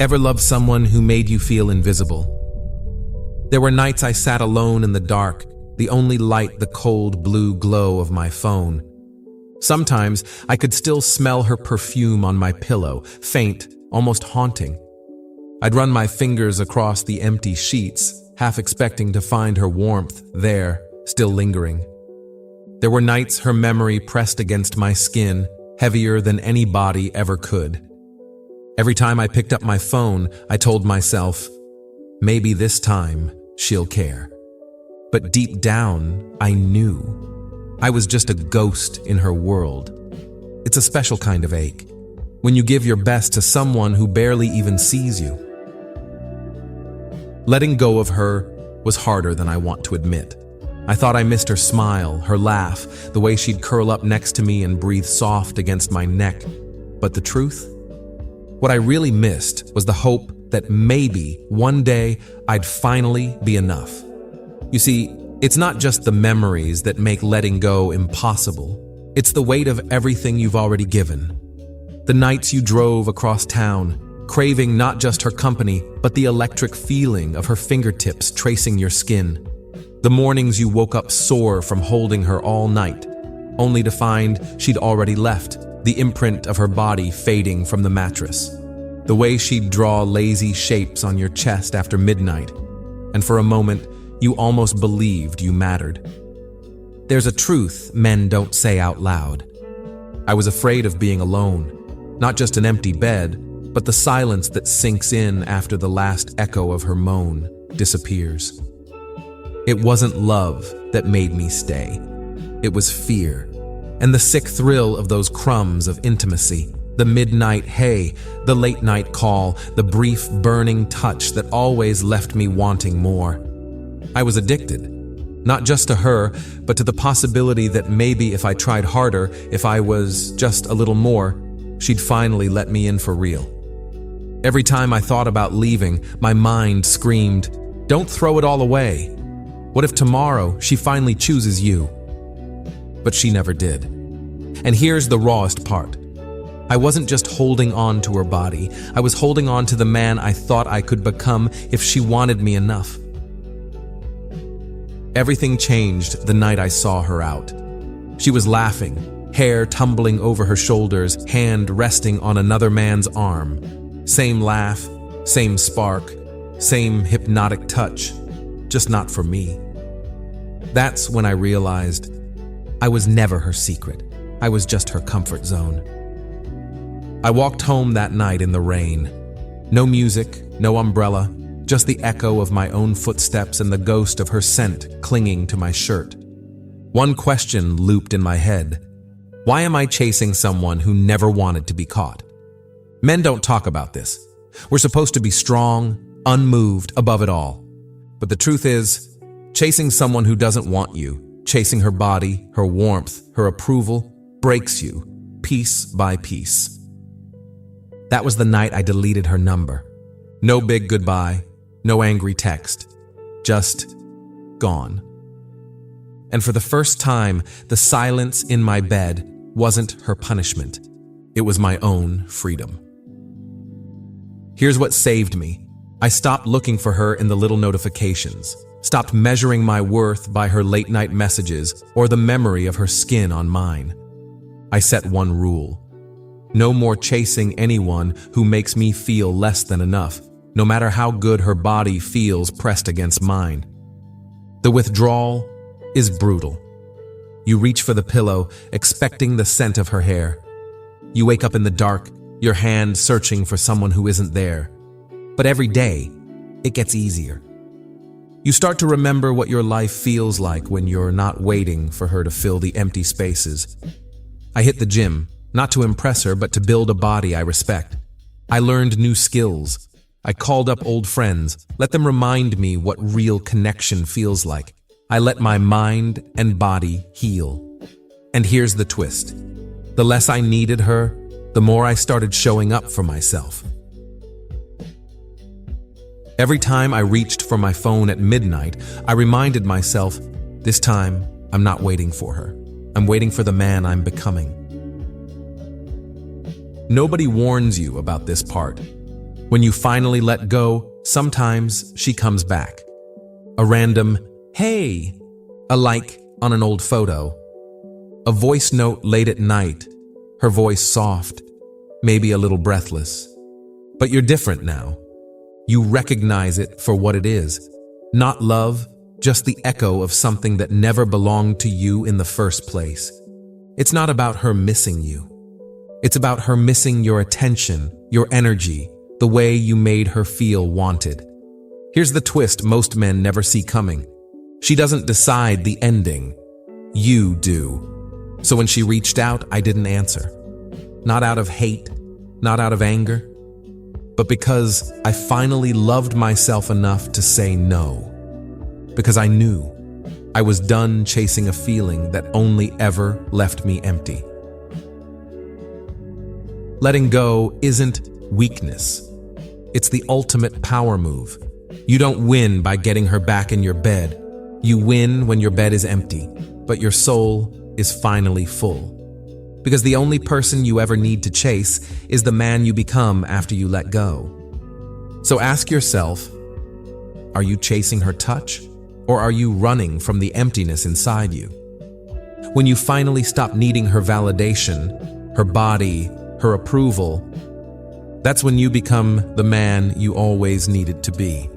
Ever loved someone who made you feel invisible? There were nights I sat alone in the dark, the only light the cold blue glow of my phone. Sometimes I could still smell her perfume on my pillow, faint, almost haunting. I'd run my fingers across the empty sheets, half expecting to find her warmth there, still lingering. There were nights her memory pressed against my skin, heavier than any body ever could. Every time I picked up my phone, I told myself, maybe this time she'll care. But deep down, I knew. I was just a ghost in her world. It's a special kind of ache, when you give your best to someone who barely even sees you. Letting go of her was harder than I want to admit. I thought I missed her smile, her laugh, the way she'd curl up next to me and breathe soft against my neck. But the truth? What I really missed was the hope that maybe one day I'd finally be enough. You see, it's not just the memories that make letting go impossible. It's the weight of everything you've already given. The nights you drove across town, craving not just her company, but the electric feeling of her fingertips tracing your skin. The mornings you woke up sore from holding her all night, only to find she'd already left, the imprint of her body fading from the mattress. The way she'd draw lazy shapes on your chest after midnight, and for a moment, you almost believed you mattered. There's a truth men don't say out loud. I was afraid of being alone, not just an empty bed, but the silence that sinks in after the last echo of her moan disappears. It wasn't love that made me stay. It was fear, and the sick thrill of those crumbs of intimacy, the midnight hey, the late night call, the brief burning touch that always left me wanting more. I was addicted, not just to her, but to the possibility that maybe if I tried harder, if I was just a little more, she'd finally let me in for real. Every time I thought about leaving, my mind screamed, "Don't throw it all away. What if tomorrow she finally chooses you?" But she never did. And here's the rawest part. I wasn't just holding on to her body, I was holding on to the man I thought I could become if she wanted me enough. Everything changed the night I saw her out. She was laughing, hair tumbling over her shoulders, hand resting on another man's arm. Same laugh, same spark, same hypnotic touch, just not for me. That's when I realized I was never her secret. I was just her comfort zone. I walked home that night in the rain. No music, no umbrella, just the echo of my own footsteps and the ghost of her scent clinging to my shirt. One question looped in my head. Why am I chasing someone who never wanted to be caught? Men don't talk about this. We're supposed to be strong, unmoved, above it all. But the truth is, chasing someone who doesn't want you, chasing her body, her warmth, her approval, breaks you, piece by piece. That was the night I deleted her number. No big goodbye, no angry text, just gone. And for the first time, the silence in my bed wasn't her punishment. It was my own freedom. Here's what saved me. I stopped looking for her in the little notifications, stopped measuring my worth by her late-night messages or the memory of her skin on mine. I set one rule. No more chasing anyone who makes me feel less than enough, no matter how good her body feels pressed against mine. The withdrawal is brutal. You reach for the pillow, expecting the scent of her hair. You wake up in the dark, your hand searching for someone who isn't there. But every day, it gets easier. You start to remember what your life feels like when you're not waiting for her to fill the empty spaces. I hit the gym, not to impress her, but to build a body I respect. I learned new skills. I called up old friends, let them remind me what real connection feels like. I let my mind and body heal. And here's the twist. The less I needed her, the more I started showing up for myself. Every time I reached for my phone at midnight, I reminded myself, this time, I'm not waiting for her. I'm waiting for the man I'm becoming. Nobody warns you about this part. When you finally let go, sometimes she comes back. A random, "Hey," a like on an old photo. A voice note late at night, her voice soft, maybe a little breathless. But you're different now. You recognize it for what it is. Not love, just the echo of something that never belonged to you in the first place. It's not about her missing you. It's about her missing your attention, your energy, the way you made her feel wanted. Here's the twist most men never see coming. She doesn't decide the ending. You do. So when she reached out, I didn't answer. Not out of hate, not out of anger, but because I finally loved myself enough to say no. Because I knew I was done chasing a feeling that only ever left me empty. Letting go isn't weakness. It's the ultimate power move. You don't win by getting her back in your bed. You win when your bed is empty, but your soul is finally full. Because the only person you ever need to chase is the man you become after you let go. So ask yourself, are you chasing her touch, or are you running from the emptiness inside you? When you finally stop needing her validation, her body, her approval, that's when you become the man you always needed to be.